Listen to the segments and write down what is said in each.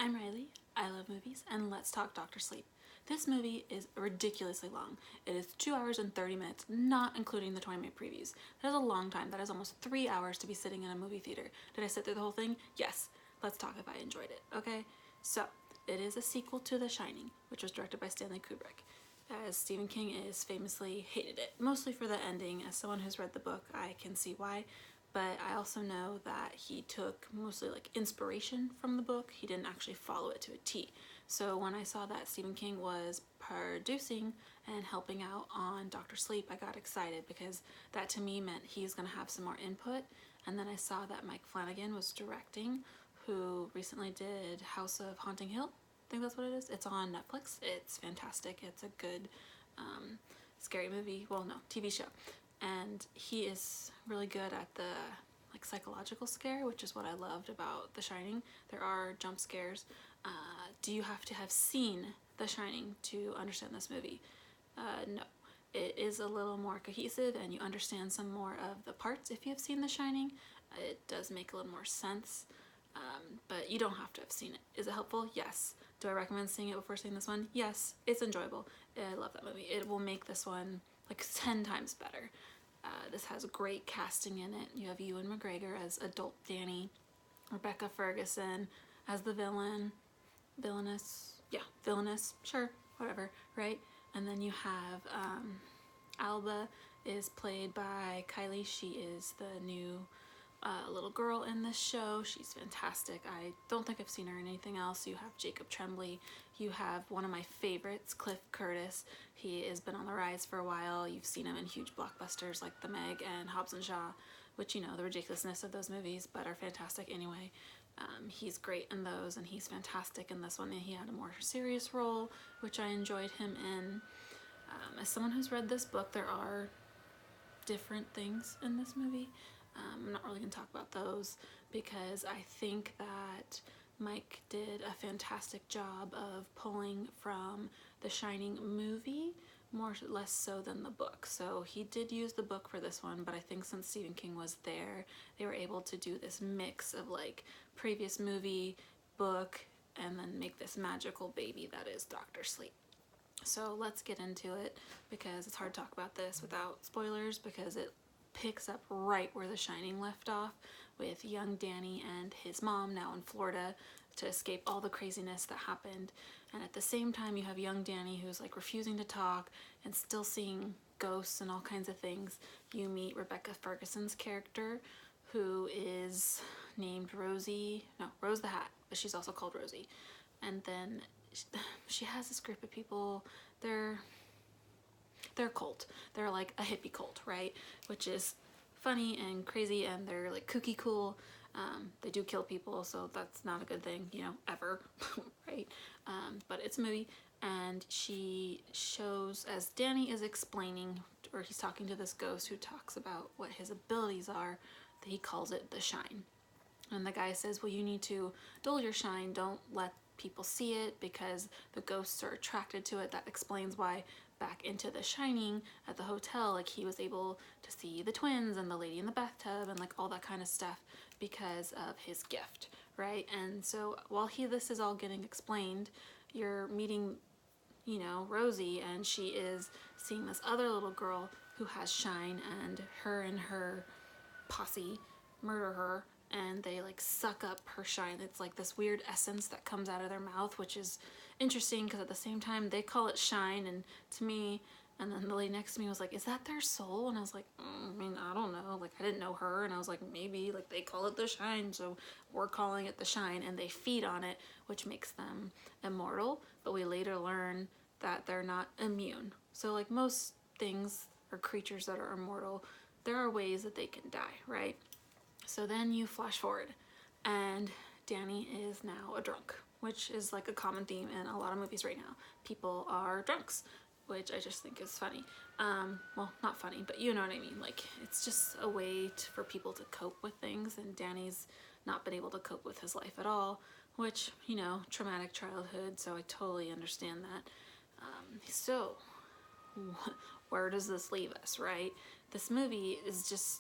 I'm Riley, I love movies, and let's talk Dr. Sleep. This movie is ridiculously long. It is 2 hours and 30 minutes, not including the 20-minute previews. That is a long time. That is almost 3 hours to be sitting in a movie theater. Did I sit through the whole thing? Yes. Let's talk if I enjoyed it, okay? So, it is a sequel to The Shining, which was directed by Stanley Kubrick, as Stephen King is famously hated it, mostly for the ending. As someone who's read the book, I can see why. But I also know that he took mostly like inspiration from the book. He didn't actually follow it to a T. So when I saw that Stephen King was producing and helping out on Dr. Sleep, I got excited because that to me meant he's going to have some more input. And then I saw that Mike Flanagan was directing, who recently did House of Haunting Hill. I think that's what it is. It's on Netflix. It's fantastic. It's a good scary movie. Well, no, TV show. And he is really good at the like psychological scare, which is what I loved about The Shining. There are jump scares. Do you have to have seen The Shining to understand this movie? No. It is a little more cohesive and you understand some more of the parts if you have seen The Shining. It does make a little more sense, but you don't have to have seen it. Is it helpful? Yes. Do I recommend seeing it before seeing this one? Yes. It's enjoyable. I love that movie. It will make this one like 10 times better. This has great casting in it. You have Ewan McGregor as adult Danny, Rebecca Ferguson as the villain, Villainess, yeah, Villainess, sure, whatever, right? And then you have Alba is played by Kylie. She is the new little girl in this show. She's fantastic. I don't think I've seen her in anything else. You have Jacob Tremblay. You have one of my favorites, Cliff Curtis. He has been on the rise for a while. You've seen him in huge blockbusters like The Meg and Hobbs and Shaw, which, you know, the ridiculousness of those movies, but are fantastic anyway. He's great in those, and he's fantastic in this one. He had a more serious role, which I enjoyed him in. As someone who's read this book, there are different things in this movie. I'm not really going to talk about those because I think that Mike did a fantastic job of pulling from the Shining movie, more or less so than the book. So he did use the book for this one, but I think since Stephen King was there, they were able to do this mix of like previous movie, book, and then make this magical baby that is Dr. Sleep. So let's get into it because it's hard to talk about this without spoilers because it picks up right where The Shining left off with young Danny and his mom now in Florida to escape all the craziness that happened. And at the same time you have young Danny who's like refusing to talk and still seeing ghosts and all kinds of things. You meet Rebecca Ferguson's character, who is named Rose the Hat, but she's also called Rosie. And then she has this group of people. They're a cult. They're like a hippie cult, right? Which is funny and crazy, and they're like kooky cool. They do kill people, so that's not a good thing, you know, ever, right? But it's a movie, and she shows, as Danny is explaining, or he's talking to this ghost who talks about what his abilities are, that he calls it the shine. And the guy says, well, you need to dull your shine, don't let people see it because the ghosts are attracted to it. That explains why back into The Shining at the hotel, like he was able to see the twins and the lady in the bathtub and like all that kind of stuff because of his gift, right? And so while this is all getting explained, you're meeting, you know, Rosie, and she is seeing this other little girl who has shine, and her posse murder her, and they like suck up her shine. It's like this weird essence that comes out of their mouth, which is interesting because at the same time they call it shine, and to me, and then the lady next to me was like, is that their soul? And I was like, I mean, I don't know, like I didn't know her, and I was like, maybe like they call it the shine, so we're calling it the shine, and they feed on it, which makes them immortal. But we later learn that they're not immune. So like most things or creatures that are immortal, there are ways that they can die, right? So then you flash forward, and Danny is now a drunk, which is like a common theme in a lot of movies right now. People are drunks, which I just think is funny. Well, not funny, but you know what I mean. Like, it's just a way for people to cope with things, and Danny's not been able to cope with his life at all, which, you know, traumatic childhood, so I totally understand that. So, where does this leave us, right? This movie is just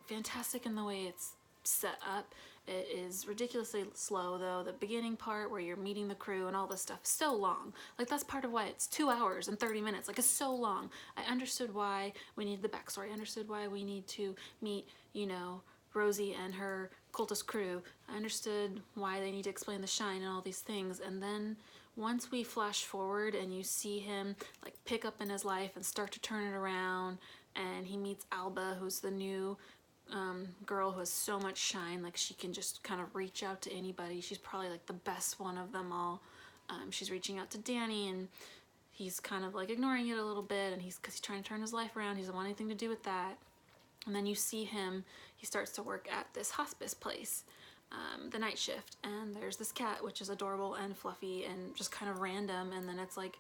fantastic in the way it's set up It is ridiculously slow, though. The beginning part where you're meeting the crew and all this stuff is so long. Like, that's part of why it's 2 hours and 30 minutes. Like, it's so long. I understood why we need the backstory. I understood why we need to meet, you know, Rosie and her cultist crew. I understood why they need to explain the shine and all these things. And then once we flash forward and you see him like pick up in his life and start to turn it around, and he meets Alba, who's the new girl who has so much shine, like she can just kind of reach out to anybody. She's probably like the best one of them all. She's reaching out to Danny, and he's kind of like ignoring it a little bit, and because he's trying to turn his life around. He doesn't want anything to do with that. And then you see him, he starts to work at this hospice place, the night shift, and there's this cat, which is adorable and fluffy and just kind of random, and then it's like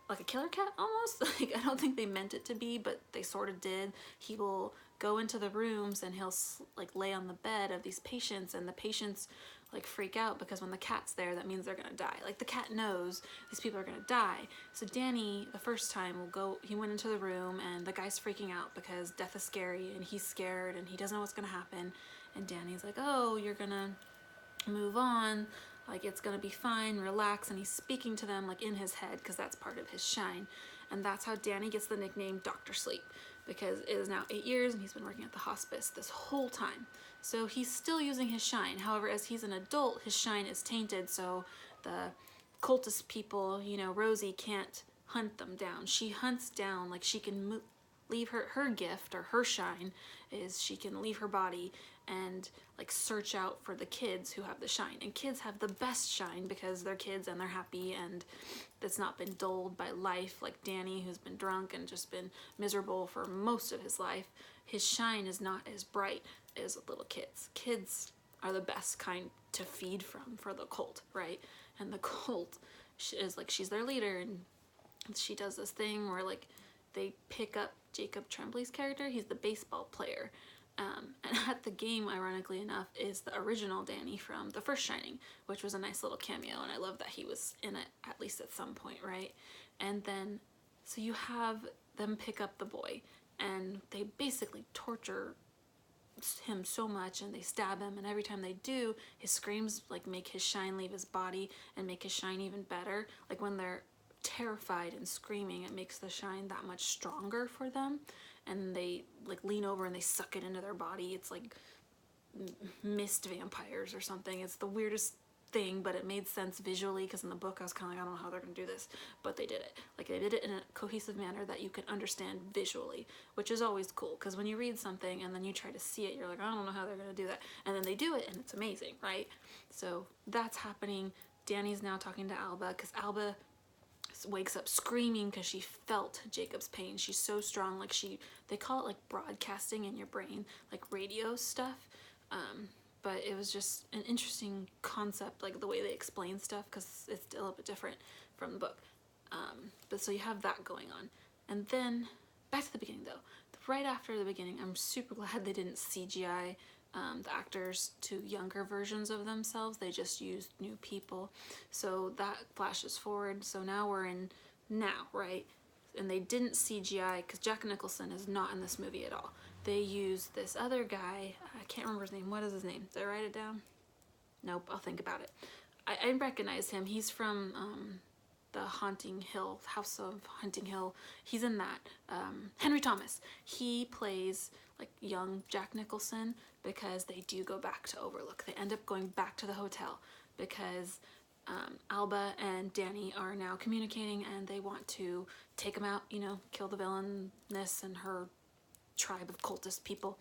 a killer cat almost. Like, I don't think they meant it to be, but they sort of did. He will go into the rooms and he'll like lay on the bed of these patients, and the patients like freak out because when the cat's there, that means they're gonna die. Like, the cat knows these people are gonna die. So Danny, the first time, he went into the room, and the guy's freaking out because death is scary, and he's scared, and he doesn't know what's gonna happen. And Danny's like, oh, you're gonna move on, like, it's gonna be fine, relax. And he's speaking to them like in his head, because that's part of his shine. And that's how Danny gets the nickname Dr. Sleep, because it is now 8 years and he's been working at the hospice this whole time. So he's still using his shine. However, as he's an adult, his shine is tainted, so the cultist people, you know, Rosie can't hunt them down. She hunts down, like, she can leave her gift, or her shine is she can leave her body and like search out for the kids who have the shine. And kids have the best shine because they're kids and they're happy, and it's not been dulled by life. Like Danny, who's been drunk and just been miserable for most of his life, his shine is not as bright as little kids. Kids are the best kind to feed from for the cult, right? And the cult is like, she's their leader, and she does this thing where like they pick up Jacob Tremblay's character. He's the baseball player. And at the game, ironically enough, is the original Danny from The First Shining, which was a nice little cameo, and I love that he was in it, at least at some point, right? And then, so you have them pick up the boy, and they basically torture him so much, and they stab him, and every time they do, his screams like make his shine leave his body and make his shine even better. Like, when they're terrified and screaming, it makes the shine that much stronger for them, and they like lean over and they suck it into their body. It's like mist vampires or something. It's the weirdest thing, but it made sense visually, because in the book I was kind of like, I don't know how they're gonna do this, but they did it. Like, they did it in a cohesive manner that you can understand visually, which is always cool, because when you read something and then you try to see it, you're like, I don't know how they're gonna do that, and then they do it, and it's amazing, right? So that's happening. Danny's now talking to Alba, because Alba wakes up screaming because she felt Jacob's pain. She's so strong, like they call it like broadcasting in your brain, like radio stuff. But it was just an interesting concept, like the way they explain stuff, because it's a little bit different from the book. But so you have that going on. And then back to the beginning though. Right after the beginning, I'm super glad they didn't CGI the actors to younger versions of themselves. They just used new people. So that flashes forward. So now we're in now, right? And they didn't CGI, because Jack Nicholson is not in this movie at all. They used this other guy. I can't remember his name. What is his name? Did I write it down? Nope, I'll think about it. I recognize him. He's from the Haunting Hill, House of Hunting Hill. He's in that. Henry Thomas. He plays like young Jack Nicholson, because they do go back to Overlook. They end up going back to the hotel because Alba and Danny are now communicating, and they want to take him out, you know, kill the Villainess and her tribe of cultist people.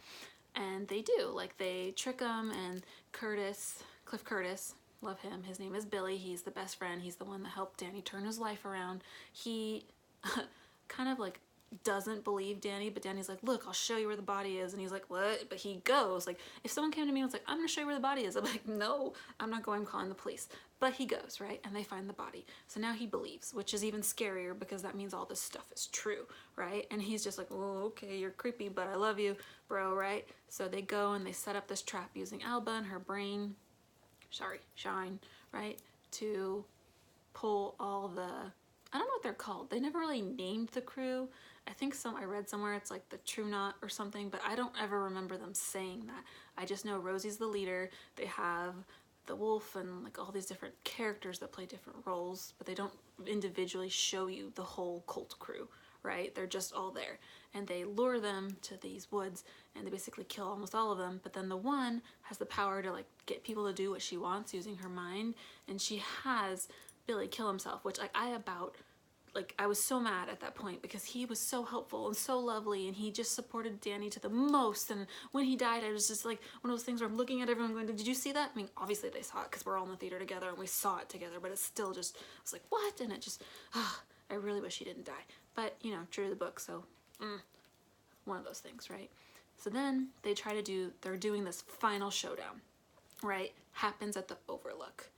And they do. Like, they trick him, and Cliff Curtis, love him. His name is Billy. He's the best friend. He's the one that helped Danny turn his life around. He kind of like doesn't believe Danny, but Danny's like, look, I'll show you where the body is. And he's like, what? But he goes. Like, if someone came to me and was like, I'm gonna show you where the body is, I'm like, no, I'm not going. I'm calling the police. But he goes, right? And they find the body. So now he believes, which is even scarier, because that means all this stuff is true, right? And he's just like, oh, okay, you're creepy, but I love you, bro, right? So they go and they set up this trap using Alba and her shine, right? To pull all the I don't know what they're called. They never really named the crew. I think I read somewhere it's like the True Knot or something, but I don't ever remember them saying that. I just know Rosie's the leader. They have the wolf and like all these different characters that play different roles, but they don't individually show you the whole cult crew, right? They're just all there. And they lure them to these woods and they basically kill almost all of them, but then the one has the power to like get people to do what she wants using her mind, and she has Billy kill himself, which I was so mad at that point because he was so helpful and so lovely and he just supported Danny to the most, and when he died I was just like one of those things where I'm looking at everyone going, did you see that? I mean, obviously they saw it because we're all in the theater together and we saw it together, but it's still just, I was like, what? And it just, I really wish he didn't die. But, you know, true to the book, so one of those things, right? So then they're doing this final showdown, right? Happens at the Overlook.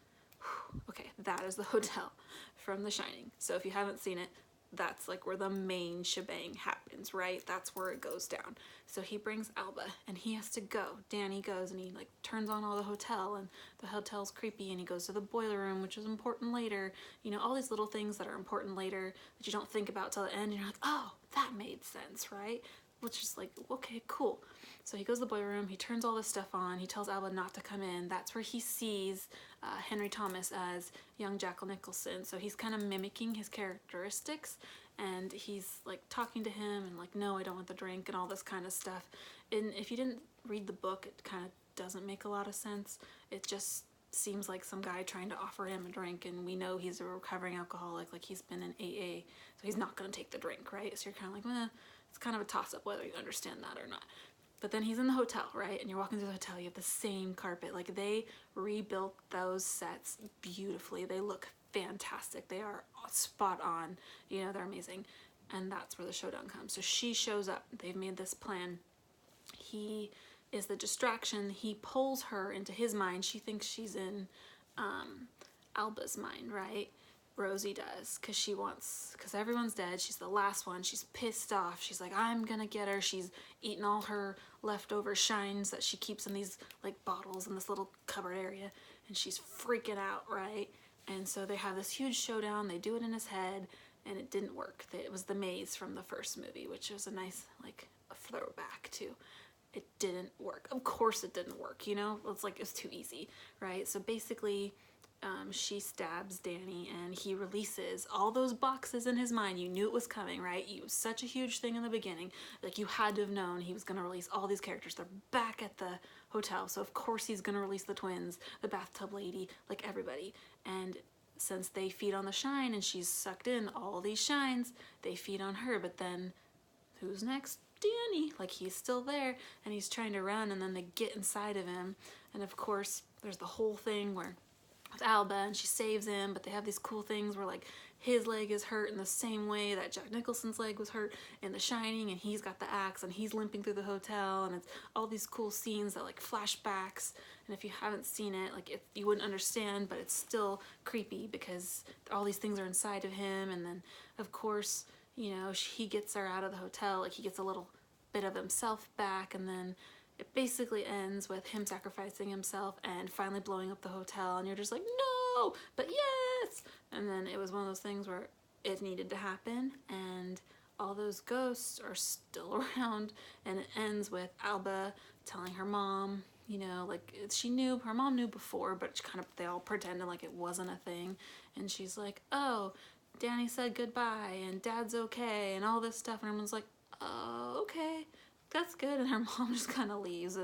Okay, that is the hotel from The Shining. So if you haven't seen it, that's like where the main shebang happens, right? That's where it goes down. So he brings Alba and he has to go. Danny goes and he like turns on all the hotel, and the hotel's creepy, and he goes to the boiler room, which is important later. You know, all these little things that are important later that you don't think about till the end, and you're like, oh, that made sense, right? Which is like, okay, cool. So he goes to the boiler room, he turns all this stuff on, he tells Alba not to come in. That's where he sees Henry Thomas as young Jack Nicholson. So he's kind of mimicking his characteristics, and he's like talking to him and like, no, I don't want the drink and all this kind of stuff. And if you didn't read the book, it kind of doesn't make a lot of sense. It just seems like some guy trying to offer him a drink, and we know he's a recovering alcoholic, like he's been in AA, so he's not going to take the drink, right? So you're kind of like, it's kind of a toss-up whether you understand that or not. But then he's in the hotel, right? And you're walking through the hotel, you have the same carpet. Like, they rebuilt those sets beautifully. They look fantastic. They are spot on. You know, they're amazing. And that's where the showdown comes. So she shows up. They've made this plan. He is the distraction. He pulls her into his mind. She thinks she's in Alba's mind, right? Rosie does, because everyone's dead. She's the last one. She's pissed off. She's like, I'm gonna get her. She's eaten all her leftover shines that she keeps in these like bottles in this little cupboard area, and she's freaking out, right? And so they have this huge showdown. They do it in his head, and it didn't work. It was the maze from the first movie, which was a nice like a throwback to. It didn't work. Of course it didn't work, you know? It's like, it's too easy, right? So basically, she stabs Danny, and he releases all those boxes in his mind. You knew it was coming, right? It was such a huge thing in the beginning. Like, you had to have known he was going to release all these characters. They're back at the hotel, so of course he's going to release the twins, the bathtub lady, like everybody. And since they feed on the shine and she's sucked in all these shines, they feed on her. But then who's next? Danny. Like, he's still there, and he's trying to run, and then they get inside of him. And of course there's the whole thing where with Alba, and she saves him, but they have these cool things where like his leg is hurt in the same way that Jack Nicholson's leg was hurt in The Shining, and he's got the axe and he's limping through the hotel, and it's all these cool scenes that like flashbacks. And if you haven't seen it, like you wouldn't understand, but it's still creepy because all these things are inside of him. And then of course, you know, he gets her out of the hotel, like he gets a little bit of himself back, and then it basically ends with him sacrificing himself and finally blowing up the hotel, and you're just like, no, but yes! And then it was one of those things where it needed to happen, and all those ghosts are still around, and it ends with Alba telling her mom, you know, like, her mom knew before, but they all pretended like it wasn't a thing, and she's like, oh, Danny said goodbye, and Dad's okay, and all this stuff, and everyone's like, oh, okay. That's good. And her mom just kind of leaves.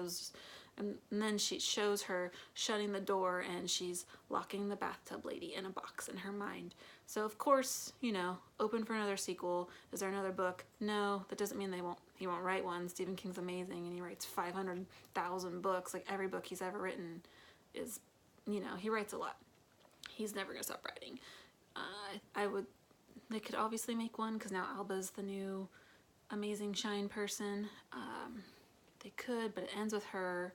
And then she shows her shutting the door, and she's locking the bathtub lady in a box in her mind. So of course, you know, open for another sequel. Is there another book? No, that doesn't mean he won't write one. Stephen King's amazing, and he writes 500,000 books. Like, every book he's ever written is, you know, he writes a lot. He's never gonna stop writing. They could obviously make one, because now Alba's the new amazing shine person. They could, but it ends with her,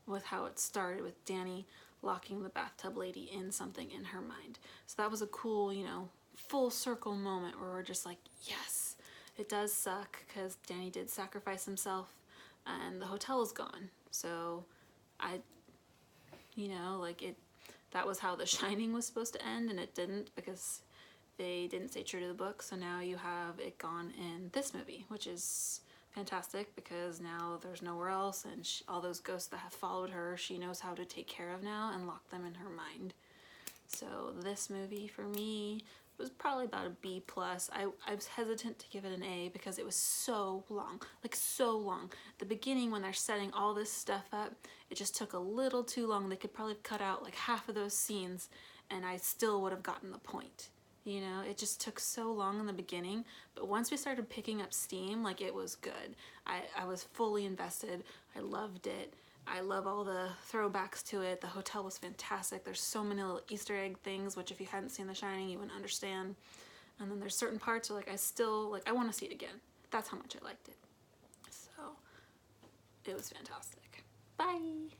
with how it started with Danny locking the bathtub lady in something in her mind. So that was a cool, you know, full circle moment where we're just like, yes. It does suck because Danny did sacrifice himself and the hotel is gone. So you know, like, that was how The Shining was supposed to end, and it didn't, because they didn't stay true to the book, so now you have it gone in this movie, which is fantastic because now there's nowhere else, and all those ghosts that have followed her, she knows how to take care of now and lock them in her mind. So this movie for me was probably about a B+. I was hesitant to give it an A because it was so long, like so long. The beginning when they're setting all this stuff up, it just took a little too long. They could probably have cut out like half of those scenes and I still would have gotten the point. You know, it just took so long in the beginning, but once we started picking up steam, like it was good. I was fully invested. I loved it. I love all the throwbacks to it. The hotel was fantastic. There's so many little Easter egg things, which if you hadn't seen The Shining, you wouldn't understand. And then there's certain parts where I want to see it again. That's how much I liked it. So, it was fantastic. Bye!